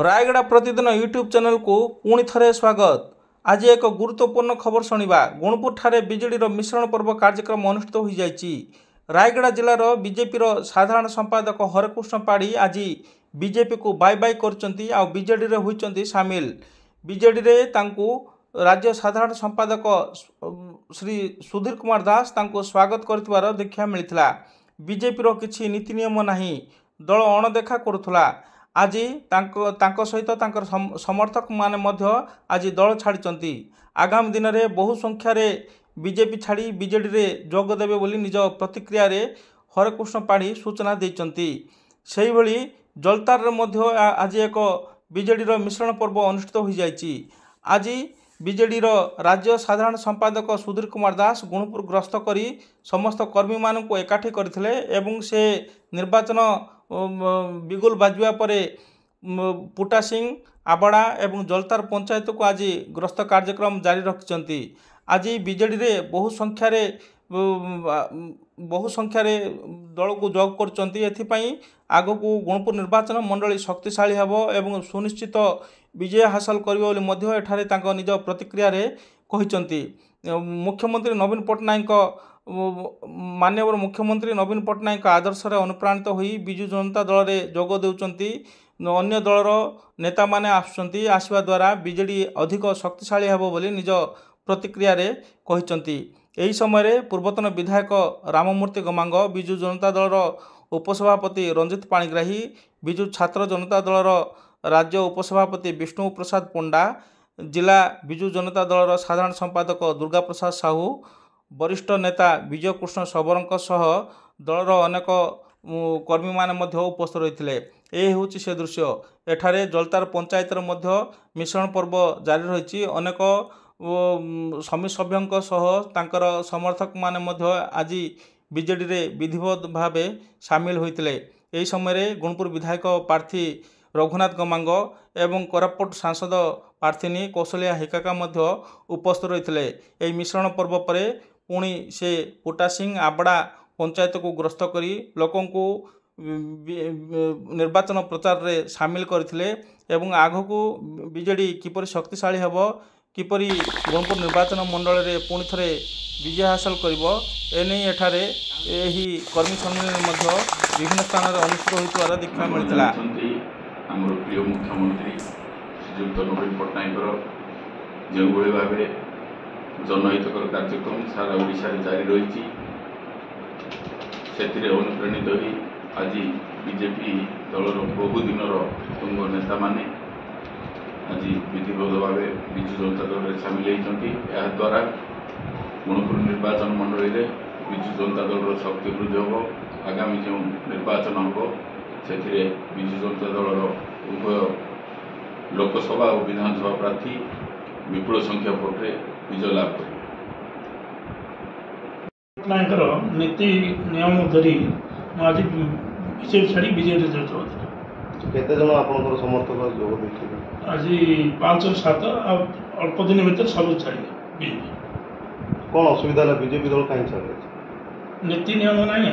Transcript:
रायगड़ा प्रतिदिन YouTube channel को पुणी थे स्वागत। आज एक गुरुत्वपूर्ण खबर शुणा। गुणपुर ठारे बीजेडी मिश्रण पर्व कार्यक्रम अनुष्ठित हो जाइए। रायगड़ा जिलार बीजेपी साधारण संपादक हरकृष्ण पाढ़ी आज बीजेपी को बाय बाय कर बीजेडी होती सामिल। बीजेडी राज्य साधारण संपादक श्री सुधीर कुमार दास स्वागत कर देखा मिलता। बीजेपी किसी नीति नियम नहीं, दल अणदेखा करुला। आज सहित समर्थक माने आज दल छाड़ी आगामी दिन में बहु संख्यार बीजेपी छाड़ी बीजेडी रे जोग देवे बोली निज प्रतिक्रिया रे हरकृष्ण पाढ़ी सूचना देइचंती। सेही भली जलतार आज एक बीजेडी मिश्रण पर्व अनुष्ठित हो जाइए। आज बीजेडी राज्य साधारण संपादक सुधीर कुमार दास गुणपुर ग्रस्त करी समस्त कर्मी मानक एकाठी करथिले एवं से निर्वाचन बिगुल बाजुआ पर पुटा सिंह आबड़ा एवं जलतार पंचायत को आज ग्रस्त कार्यक्रम जारी रखिंट। आज बीजेडी रे बहु संख्यार दल को जोग कर आग को गुणपुर निर्वाचन मंडली शक्तिशाली हेब एवं सुनिश्चित विजय हासिल कर निज प्रतिक्रिया रे कहिसंती। मुख्यमंत्री नवीन पट्टनायक माननीय मुख्यमंत्री नवीन पट्टनायक आदर्श अनुप्राणित होई बिजु जनता दल में जोग देउचंती। अन्य दलर नेता माने आसवा द्वारा बीजेडी अधिक शक्तिशाली हेब बोली निज प्रतिक्रिया रे कहिसंती। एही समय पूर्वतन विधायक राममूर्ति गमांग, बिजु जनता दलर उपसभापति रंजित पाणिग्राही, बिजु छात्र जनता दलर राज्य उपसभापति विष्णु प्रसाद पंडा, जिला बिजु जनता दलर साधारण संपादक दुर्गा प्रसाद साहू, वरिष्ठ नेता विजय कृष्ण सबरंक सह दलर अनेक कर्मी माने उपस्थित रही। यह हूँ से दृश्य। एठारे जलतार पंचायत मिश्रण पर्व जारी रही। अनेक समिति सभ्यों सह समर्थक माने आज बीजेडी रे विधिवत भाव सामिल होते। यही समय गुणपुर विधायक प्रार्थी रघुनाथ गमांग एवं कोरापुट सांसद प्रार्थीनी कौशल्या हिकाका उपस्थित रही। यही मिश्रण पर्व पर पुणी से पुटा सिंह आबड़ा पंचायत को ग्रस्त करी लोकों को निर्वाचन प्रचार रे सामिल करथिले एवं आग को बीजेडी किपरि शक्तिशाली हेब, किपरि गुणपुर निर्वाचन मंडल रे पुणी थे विजय हासिल करिवो एने एठारे एही कर्मी सम्मेलन विभिन्न स्थान रे अनुष्ठित होइतवार देखा मिलता। आमर प्रिय मुख्यमंत्री श्रीयुक्त नवीन पट्टनायक जो भाव जनहितकर कार्यक्रम सारा ओडिशा जारी रही से अनुप्राणित हो आज बीजेपी दलर बहुदिन तुंग नेता माने आज विधिवत भाव बिजु जनता दल में सामिल होती। द्वारा गुणपुर निर्वाचन मंडल में बिजु जनता दल शक्ति वृद्धि हम। आगामी जो निर्वाचन हम से बिजु जनता दलर उभय लोकसभा और विधानसभा प्रार्थी विपुल संख्या भोट्रे विजय लाभ कर नीति नियम धरी आज बीजेपी छाड़ी बीजेडी केते जन आपनकर समर्थक जोग देथिले? आज 5-7 अल्प दिन भीतर सब छाड़ी बीजेपी। कौन असुविधा है बीजेपी दल कहीं छाड़े? नीति नियम नहीं।